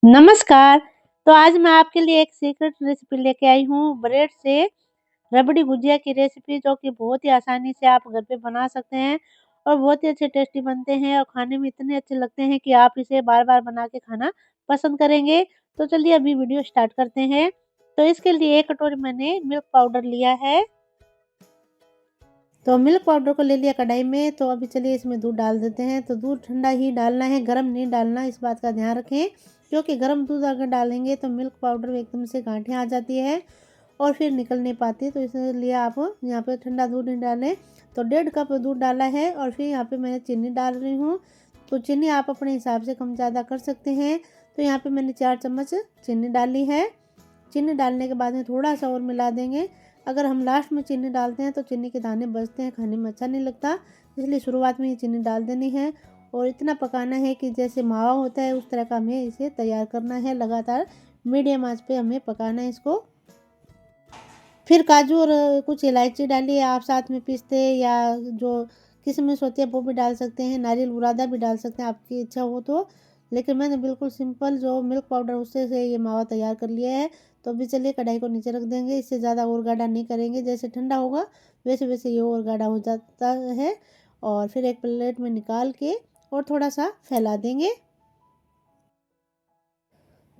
नमस्कार। तो आज मैं आपके लिए एक सीक्रेट रेसिपी लेके आई हूँ ब्रेड से रबड़ी भुजिया की रेसिपी, जो कि बहुत ही आसानी से आप घर पे बना सकते हैं और बहुत ही अच्छे टेस्टी बनते हैं और खाने में इतने अच्छे लगते हैं कि आप इसे बार-बार बना के खाना पसंद करेंगे। तो चलिए अभी वीडियो स्टार्ट करते हैं। तो इसके लिए 1 कटोरी मैंने मिल्क पाउडर लिया है। तो मिल्क पाउडर को ले लिया कढ़ाई में, तो अभी चलिए इसमें दूध डाल देते हैं। तो दूध ठंडा ही डालना है, गर्म नहीं डालना, इस बात का ध्यान रखें, क्योंकि गर्म दूध अगर डालेंगे तो मिल्क पाउडर में एकदम से गांठें आ जाती है और फिर निकल नहीं पाती। तो इसलिए आप यहाँ पे ठंडा दूध नहीं डालें। तो 1.5 कप दूध डाला है और फिर यहाँ पे मैंने चीनी डाल रही हूँ। तो चीनी आप अपने हिसाब से कम ज़्यादा कर सकते हैं। तो यहाँ पे मैंने 4 चम्मच चीनी डाली है। चीनी डालने के बाद में थोड़ा सा और मिला देंगे। अगर हम लास्ट में चीनी डालते हैं तो चीनी के दाने बचते हैं, खाने में अच्छा नहीं लगता, इसलिए शुरुआत में ही चीनी डाल देनी है और इतना पकाना है कि जैसे मावा होता है उस तरह का हमें इसे तैयार करना है। लगातार मीडियम आंच पे हमें पकाना है इसको। फिर काजू और कुछ इलायची डालिए आप, साथ में पिस्ते या जो किशमिश होती है वो भी डाल सकते हैं, नारियल बुरादा भी डाल सकते हैं आपकी इच्छा हो तो। लेकिन मैंने बिल्कुल सिंपल जो मिल्क पाउडर उससे से ये मावा तैयार कर लिया है। तो अभी चलिए कढ़ाई को नीचे रख देंगे, इससे ज़्यादा और गाढ़ा नहीं करेंगे, जैसे ठंडा होगा वैसे वैसे ये और गाढ़ा हो जाता है। और फिर एक प्लेट में निकाल के और थोड़ा सा फैला देंगे।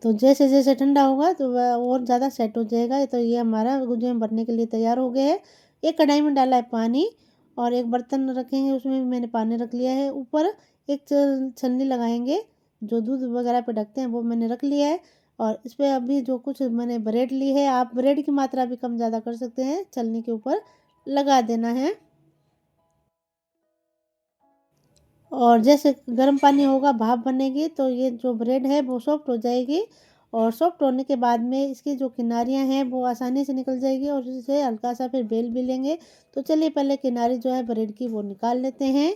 तो जैसे जैसे ठंडा होगा तो वह और ज़्यादा सेट हो जाएगा। तो ये हमारा गुजिया बनने के लिए तैयार हो गया है। एक कढ़ाई में डाला है पानी और एक बर्तन रखेंगे, उसमें भी मैंने पानी रख लिया है। ऊपर एक छलनी लगाएंगे, जो दूध वगैरह पे ढकते हैं वो मैंने रख लिया है। और इस पर अभी जो कुछ मैंने ब्रेड ली है, आप ब्रेड की मात्रा भी कम ज़्यादा कर सकते हैं, छलनी के ऊपर लगा देना है। और जैसे गर्म पानी होगा भाप बनेगी तो ये जो ब्रेड है वो सॉफ्ट हो जाएगी और सॉफ्ट होने के बाद में इसकी जो किनारियां हैं वो आसानी से निकल जाएगी और इसे हल्का सा फिर बेल भी लेंगे। तो चलिए पहले किनारी जो है ब्रेड की वो निकाल लेते हैं।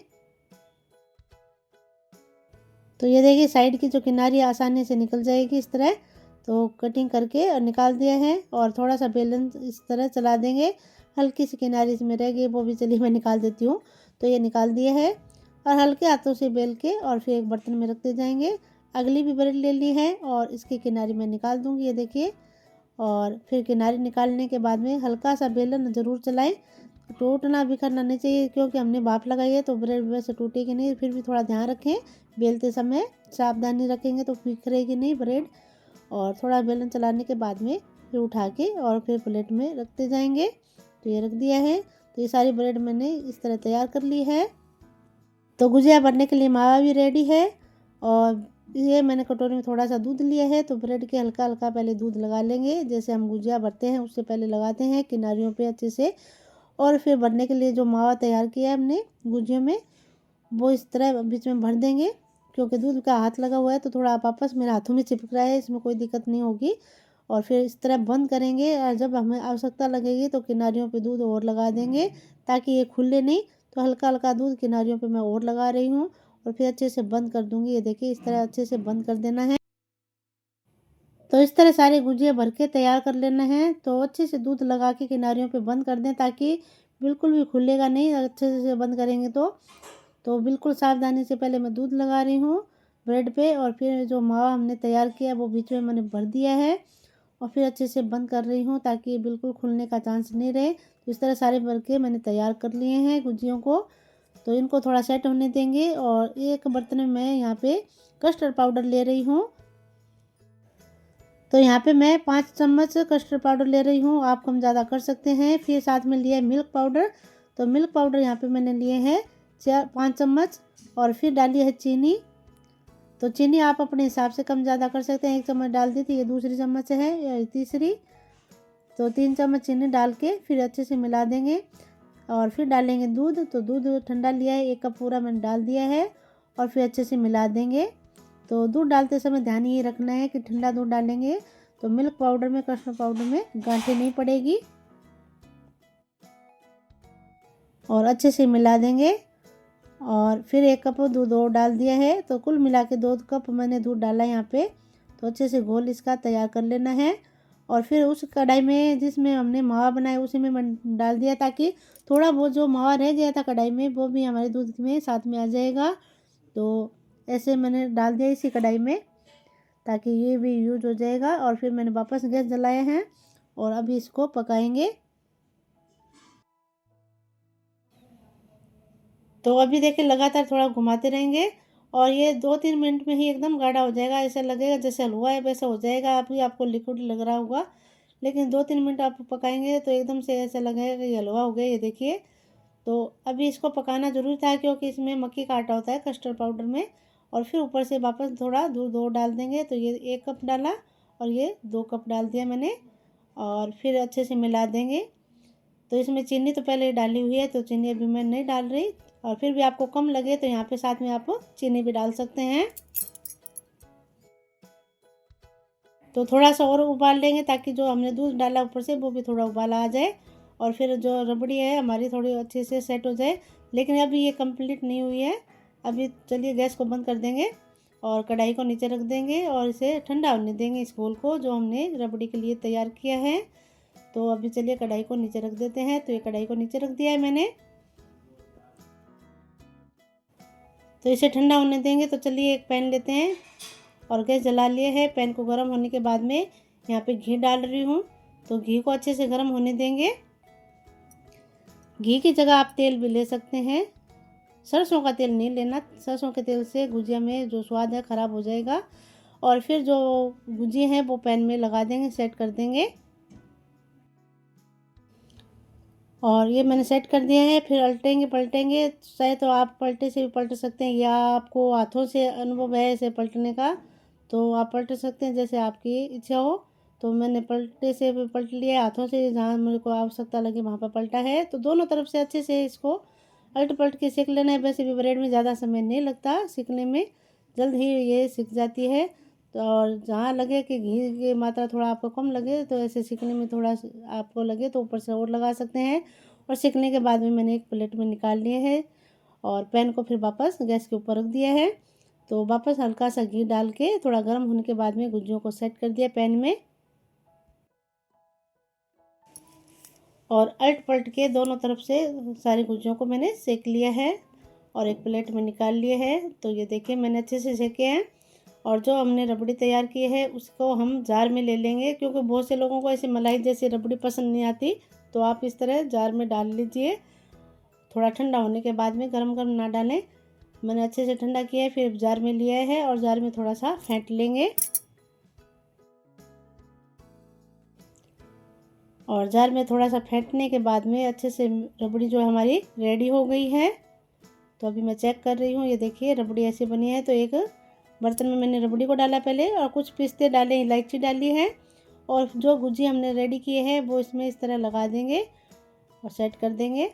तो ये देखिए साइड की जो किनारी आसानी से निकल जाएगी इस तरह। तो कटिंग करके और निकाल दिया है और थोड़ा सा बेलन इस तरह चला देंगे, हल्की सी किनारी इसमें रह गई वो भी चलिए मैं निकाल देती हूँ। तो ये निकाल दिया है और हल्के हाथों से बेल के और फिर एक बर्तन में रखते जाएंगे। अगली भी ब्रेड ले ली है और इसकी किनारी मैं निकाल दूंगी, ये देखिए। और फिर किनारी निकालने के बाद में हल्का सा बेलन ज़रूर चलाएं, टूटना बिखरना नहीं चाहिए, क्योंकि हमने भाप लगाई है तो ब्रेड वैसे टूटेगी नहीं। फिर भी थोड़ा ध्यान रखें, बेलते समय सावधानी रखेंगे तो बिखरेगी नहीं ब्रेड। और थोड़ा बेलन चलाने के बाद में फिर उठा के और फिर प्लेट में रखते जाएंगे। तो ये रख दिया है। तो ये सारी ब्रेड मैंने इस तरह तैयार कर ली है। तो गुजिया बनने के लिए मावा भी रेडी है और ये मैंने कटोरी में थोड़ा सा दूध लिया है। तो ब्रेड के हल्का हल्का पहले दूध लगा लेंगे, जैसे हम गुजिया भरते हैं उससे पहले लगाते हैं किनारियों पे अच्छे से। और फिर भरने के लिए जो मावा तैयार किया है हमने गुजिया में, वो इस तरह बीच में भर देंगे। क्योंकि दूध का हाथ लगा हुआ है तो थोड़ा आप वापस मेरे हाथों में चिपक रहा है, इसमें कोई दिक्कत नहीं होगी। और फिर इस तरह बंद करेंगे और जब हमें आवश्यकता लगेगी तो किनारियों पे दूध और लगा देंगे, ताकि ये खुले नहीं। तो हल्का हल्का दूध किनारियों पे मैं और लगा रही हूँ और फिर अच्छे से बंद कर दूंगी। ये देखिए इस तरह अच्छे से बंद कर देना है। तो इस तरह सारे गुजिया भर के तैयार कर लेना है। तो अच्छे से दूध लगा के किनारियों पे बंद कर दें, ताकि बिल्कुल भी खुलेगा नहीं अच्छे से बंद करेंगे तो बिल्कुल सावधानी से पहले मैं दूध लगा रही हूँ ब्रेड पे और फिर जो मावा हमने तैयार किया वो बीच में मैंने भर दिया है और फिर अच्छे से बंद कर रही हूँ, ताकि बिल्कुल खुलने का चांस नहीं रहे। तो इस तरह सारे भर के मैंने तैयार कर लिए हैं गुजियों को। तो इनको थोड़ा सेट होने देंगे और एक बर्तन में मैं यहाँ पे कस्टर्ड पाउडर ले रही हूँ। तो यहाँ पे मैं 5 चम्मच कस्टर्ड पाउडर ले रही हूँ, आप कम ज़्यादा कर सकते हैं। फिर साथ में लिया है मिल्क पाउडर। तो मिल्क पाउडर यहाँ पे मैंने लिए हैं 5 चम्मच। और फिर डाली है चीनी। तो चीनी आप अपने हिसाब से कम ज़्यादा कर सकते हैं, 1 चम्मच डाल दी थी, ये दूसरी चम्मच है या तीसरी। तो 3 चम्मच चीनी डाल के फिर अच्छे से मिला देंगे और फिर डालेंगे दूध। तो दूध ठंडा लिया है, 1 कप पूरा मैंने डाल दिया है और फिर अच्छे से मिला देंगे। तो दूध डालते समय ध्यान ये रखना है कि ठंडा दूध डालेंगे तो मिल्क पाउडर में कस्टर्ड पाउडर में गांठें नहीं पड़ेगी। और अच्छे से मिला देंगे और फिर 1 कप दूध और डाल दिया है। तो कुल मिला के 2 कप मैंने दूध डाला है यहाँ पे। तो अच्छे से घोल इसका तैयार कर लेना है और फिर उस कढ़ाई में जिसमें हमने मावा बनाया उसी में मैं डाल दिया, ताकि थोड़ा वो जो मावा रह गया था कढ़ाई में वो भी हमारे दूध में साथ में आ जाएगा। तो ऐसे मैंने डाल दिया इसी कढ़ाई में। ताकि ये भी यूज हो जाएगा। और फिर मैंने वापस गैस जलाए हैं और अभी इसको पकाएंगे। तो अभी देखिए लगातार थोड़ा घुमाते रहेंगे और ये 2-3 मिनट में ही एकदम गाढ़ा हो जाएगा। ऐसा लगेगा जैसे हलवा है वैसा हो जाएगा। अभी आपको लिक्विड लग रहा होगा, लेकिन 2-3 मिनट आप पकाएंगे तो एकदम से ऐसा लगेगा कि हलवा हो गया। ये देखिए, तो अभी इसको पकाना ज़रूरी था क्योंकि इसमें मक्की का आटा होता है कस्टर्ड पाउडर में। और फिर ऊपर से वापस थोड़ा दूध और डाल देंगे। तो ये 1 कप डाला और ये 2 कप डाल दिया मैंने, और फिर अच्छे से मिला देंगे। तो इसमें चीनी तो पहले डाली हुई है, तो चीनी अभी मैं नहीं डाल रही। और फिर भी आपको कम लगे तो यहाँ पे साथ में आप चीनी भी डाल सकते हैं। तो थोड़ा सा और उबाल लेंगे ताकि जो हमने दूध डाला ऊपर से वो भी थोड़ा उबाला आ जाए, और फिर जो रबड़ी है हमारी थोड़ी अच्छे से सेट हो जाए। लेकिन अभी ये कंप्लीट नहीं हुई है। अभी चलिए गैस को बंद कर देंगे और कढ़ाई को नीचे रख देंगे और इसे ठंडा होने देंगे, इस घोल को जो हमने रबड़ी के लिए तैयार किया है। तो अभी चलिए कढ़ाई को नीचे रख देते हैं। तो ये कढ़ाई को नीचे रख दिया है मैंने, तो इसे ठंडा होने देंगे। तो चलिए एक पैन लेते हैं और गैस जला लिए है। पैन को गर्म होने के बाद में यहाँ पे घी डाल रही हूँ। तो घी को अच्छे से गर्म होने देंगे। घी की जगह आप तेल भी ले सकते हैं, सरसों का तेल नहीं लेना। सरसों के तेल से गुजिया में जो स्वाद है ख़राब हो जाएगा। और फिर जो गुजिया हैं वो पैन में लगा देंगे, सेट कर देंगे। और ये मैंने सेट कर दिया है। फिर उल्टेंगे पलटेंगे, चाहे तो आप पलटे से भी पलट सकते हैं या आपको हाथों से अनुभव है इसे पलटने का तो आप पलट सकते हैं, जैसे आपकी इच्छा हो। तो मैंने पलटे से भी पलट लिया, हाथों से जहाँ मेरे को आवश्यकता लगी वहाँ पर पलटा है। तो दोनों तरफ से अच्छे से इसको पलट पलट के सेक लेना है। वैसे भी ब्रेड में ज़्यादा समय नहीं लगता सीखने में, जल्द ही ये सीख जाती है। तो और जहाँ लगे कि घी की मात्रा थोड़ा आपको कम लगे तो ऐसे सीखने में थोड़ा आपको लगे तो ऊपर से और लगा सकते हैं। और सीखने के बाद में मैंने एक प्लेट में निकाल लिए हैं और पैन को फिर वापस गैस के ऊपर रख दिया है। तो वापस हल्का सा घी डाल के थोड़ा गर्म होने के बाद में गुजियों को सेट कर दिया पैन में, और अल्ट पलट के दोनों तरफ से सारी गुजियों को मैंने सेक लिया है और एक प्लेट में निकाल लिए है। तो ये देखिए मैंने अच्छे से सेके हैं। और जो हमने रबड़ी तैयार की है उसको हम जार में ले लेंगे, क्योंकि बहुत से लोगों को ऐसे मलाई जैसी रबड़ी पसंद नहीं आती। तो आप इस तरह जार में डाल लीजिए। थोड़ा ठंडा होने के बाद में गरम गरम ना डालें। मैंने अच्छे से ठंडा किया है, फिर जार में लिया है और जार में थोड़ा सा फेंट लेंगे। और जार में थोड़ा सा फेंटने के बाद में अच्छे से रबड़ी जो हमारी रेडी हो गई है। तो अभी मैं चेक कर रही हूँ, ये देखिए रबड़ी ऐसी बनी है। तो एक बर्तन में मैंने रबड़ी को डाला पहले और कुछ पिस्ते डाले, इलायची डाली है, और जो गुजिया हमने रेडी किए हैं वो इसमें इस तरह लगा देंगे और सेट कर देंगे।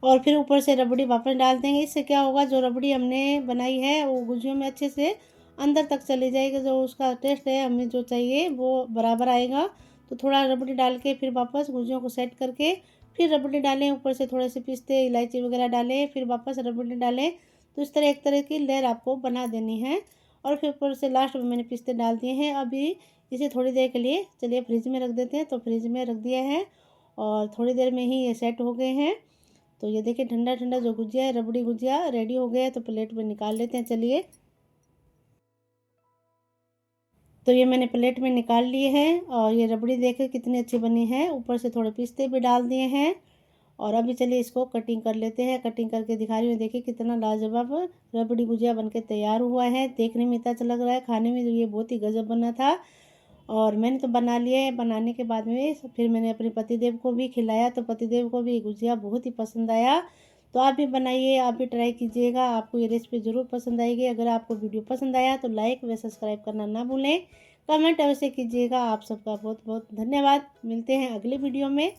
और फिर ऊपर से रबड़ी वापस डाल देंगे। इससे क्या होगा, जो रबड़ी हमने बनाई है वो गुजियों में अच्छे से अंदर तक चली जाएगी। जो उसका टेस्ट है हमें जो चाहिए वो बराबर आएगा। तो थोड़ा रबड़ी डाल के फिर वापस गुजियों को सेट करके फिर रबड़ी डालें, ऊपर से थोड़े से पिस्ते इलायची वगैरह डालें, फिर वापस रबड़ी डालें। तो इस तरह एक तरह की लेयर आपको बना देनी है। और फिर ऊपर से लास्ट में मैंने पिस्ते डाल दिए हैं। अभी इसे थोड़ी देर के लिए चलिए फ्रिज में रख देते हैं। तो फ्रिज में रख दिया है और थोड़ी देर में ही ये सेट हो गए हैं। तो ये देखिए ठंडा ठंडा जो गुजिया है, रबड़ी गुजिया रेडी हो गया है। तो प्लेट में निकाल लेते हैं चलिए। तो ये मैंने प्लेट में निकाल लिए हैं और ये रबड़ी देखे कितनी अच्छी बनी है, ऊपर से थोड़े पिस्ते भी डाल दिए हैं। और अभी चलिए इसको कटिंग कर लेते हैं। कटिंग करके दिखा रही हूँ, देखिए कितना लाजवाब रबड़ी गुजिया बनके तैयार हुआ है। देखने में इतना अच्छा लग रहा है, खाने में ये बहुत ही गजब बना था। और मैंने तो बना लिया है। बनाने के बाद में फिर मैंने अपने पतिदेव को भी खिलाया, तो पतिदेव को भी गुजिया बहुत ही पसंद आया। तो आप भी बनाइए, आप भी ट्राई कीजिएगा, आपको ये रेसिपी ज़रूर पसंद आएगी। अगर आपको वीडियो पसंद आया तो लाइक व सब्सक्राइब करना ना भूलें, कमेंट अवश्य कीजिएगा। आप सबका बहुत बहुत धन्यवाद। मिलते हैं अगले वीडियो में।